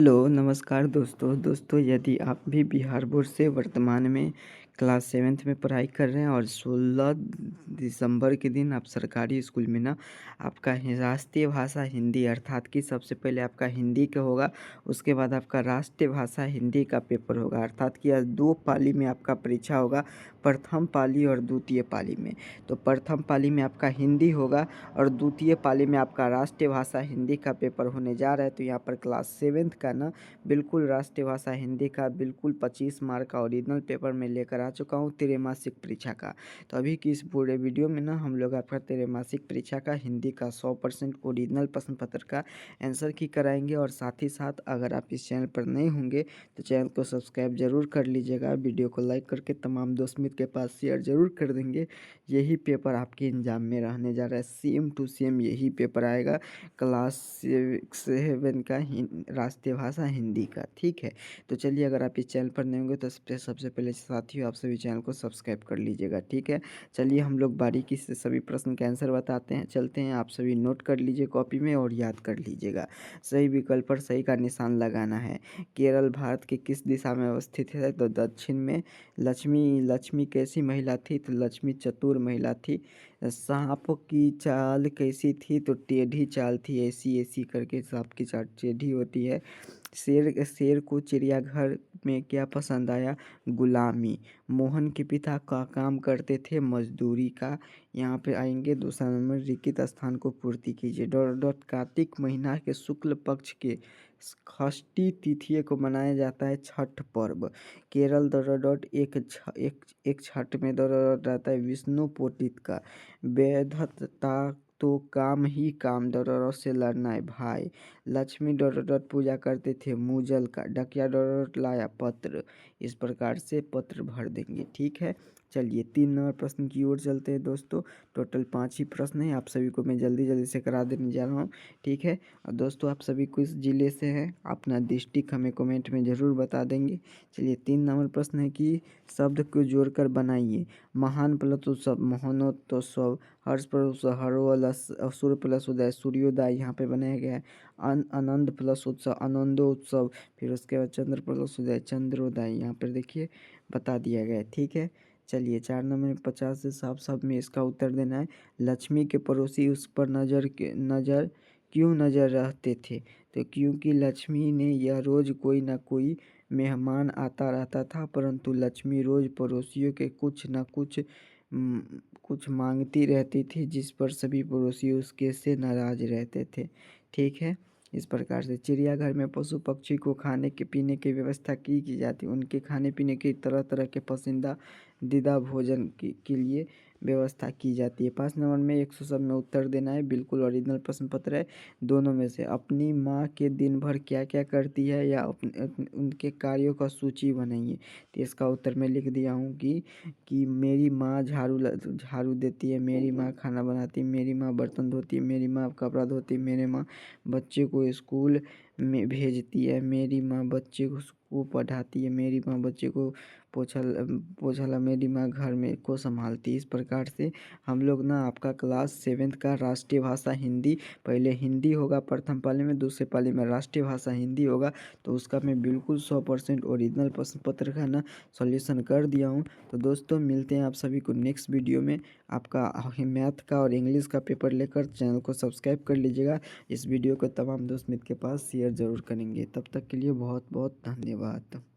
Hello नमस्कार दोस्तों यदि आप भी बिहार बोर्ड से वर्तमान में क्लास 7th में पढ़ाई कर रहे हैं और 16 दिसंबर के दिन आप सरकारी स्कूल में ना आपका राष्ट्रीय भाषा हिंदी अर्थात कि सबसे पहले आपका हिंदी का होगा, उसके बाद आपका राष्ट्रीय भाषा हिंदी का पेपर होगा अर्थात कि 2 पाली में आपका परीक्षा होगा, प्रथम पाली और द्वितीय पाली में। तो प्रथम पाली में आपका हिंदी होगा और द्वितीय पाली में आपका राष्ट्रीय भाषा हिंदी का पेपर होने जा रहा है। तो यहाँ पर क्लास 7th का ना बिल्कुल राष्ट्रीय भाषा हिंदी का बिल्कुल 25 मार्क का ओरिजिनल पेपर मैं लेकर आ चुका हूँ त्रैमासिक परीक्षा का। तो अभी की इस पूरे वीडियो में ना हम लोग आपका त्रैमासिक परीक्षा का हिंदी का 100% ओरिजिनल प्रश्न पत्र का आंसर की कराएंगे। और साथ ही साथ अगर आप इस चैनल पर नए होंगे तो चैनल को सब्सक्राइब जरूर कर लीजिएगा, वीडियो को लाइक करके तमाम दोस्त मित्र के पास शेयर जरूर कर देंगे। यही पेपर आपके एग्जाम में रहने जा रहा है, सेम टू सेम यही पेपर आएगा क्लास 7 का राष्ट्रीय भाषा हिंदी का। ठीक है, तो चलिए अगर आप इस चैनल पर नए होंगे तो सबसे पहले साथियों आप सभी चैनल को सब्सक्राइब कर लीजिएगा। ठीक है, चलिए हम लोग बारीकी से सभी प्रश्न के आंसर बताते हैं, चलते हैं। आप सभी नोट कर लीजिए कॉपी में और याद कर लीजिएगा। सही विकल्प पर सही का निशान लगाना है। केरल भारत के किस दिशा में अवस्थित है? तो दक्षिण में। लक्ष्मी कैसी महिला थी? तो लक्ष्मी चतुर महिला थी। सांप की चाल कैसी थी? तो टेढ़ी चाल थी, ऐसी ऐसी करके सांप की चाल टेढ़ी होती है। शेर को चिड़ियाघर में क्या पसंद आया? गुलामी। मोहन के पिता का काम करते थे मजदूरी का। यहाँ पे आएंगे दूसरा नंबर, रिक्त स्थान को पूर्ति कीजिए। डॉट कार्तिक महीना के शुक्ल पक्ष के षष्ठी तिथि को मनाया जाता है छठ पर्व। केरल डॉट एक छठ में रहता है विष्णु पोटित का। वैधता तो काम ही काम से लड़ना है भाई। लक्ष्मी डॉट पूजा करते थे मूजल का। डकिया डॉट लाया पत्र। इस प्रकार से पत्र भर देंगे। ठीक है, चलिए 3 नंबर प्रश्न की ओर चलते हैं दोस्तों। टोटल 5 ही प्रश्न हैं, आप सभी को मैं जल्दी से करा देने जा रहा हूँ। ठीक है, और दोस्तों आप सभी किस जिले से हैं अपना डिस्ट्रिक्ट हमें कमेंट में ज़रूर बता देंगे। चलिए 3 नंबर प्रश्न है कि शब्द को जोड़कर बनाइए। महान प्लस उत्सव महोत्सव, हर्ष प्लस हरोल, असुर प्लस उदय सूर्योदय यहाँ पे बनाया गया है। आनंद प्लस उत्सव आनंदोत्सव, फिर उसके बाद चंद्र प्लस उदय चंद्रोदय यहाँ पर देखिए बता दिया गया है। ठीक है, चलिए 4 नंबर में 50 से साफ में इसका उत्तर देना है। लक्ष्मी के पड़ोसी उस पर नज़र क्यों नज़र रहते थे? तो क्योंकि लक्ष्मी ने यह रोज़ कोई ना कोई मेहमान आता रहता था, परंतु लक्ष्मी रोज़ पड़ोसियों के कुछ न कुछ मांगती रहती थी, जिस पर सभी पड़ोसी उसके से नाराज रहते थे। ठीक है, इस प्रकार से चिड़ियाघर में पशु पक्षी को खाने के पीने की व्यवस्था की जाती है। उनके खाने पीने की तरह तरह के पसंदीदा भोजन के लिए व्यवस्था की जाती है। 5 नंबर में 100 सब में उत्तर देना है, बिल्कुल ओरिजिनल प्रश्न पत्र है। दोनों में से अपनी माँ के दिन भर क्या क्या करती है या उनके कार्यों का सूची बनाइए। तो इसका उत्तर मैं लिख दिया हूँ कि मेरी माँ झाड़ू देती है, मेरी माँ खाना बनाती है, मेरी माँ बर्तन धोती है, मेरी माँ कपड़ा धोती है, मेरी माँ बच्चे को स्कूल में भेजती है, मेरी माँ बच्चे को पढ़ाती है, मेरी माँ बच्चे को पोछा मेरी माँ घर में को संभालती है। इस प्रकार से हम लोग ना आपका क्लास 7th का राष्ट्रीय भाषा हिंदी, पहले हिंदी होगा प्रथम पाली में, दूसरे पाली में राष्ट्रीय भाषा हिंदी होगा। तो उसका मैं बिल्कुल 100% ओरिजिनल प्रश्न पत्र का ना सॉल्यूशन कर दिया हूँ। तो दोस्तों मिलते हैं आप सभी को नेक्स्ट वीडियो में। आपका मैथ का और इंग्लिश का पेपर लेकर चैनल को सब्सक्राइब कर लीजिएगा। इस वीडियो को तमाम दोस्त मित्र के पास शेयर ज़रूर करेंगे। तब तक के लिए बहुत बहुत धन्यवाद।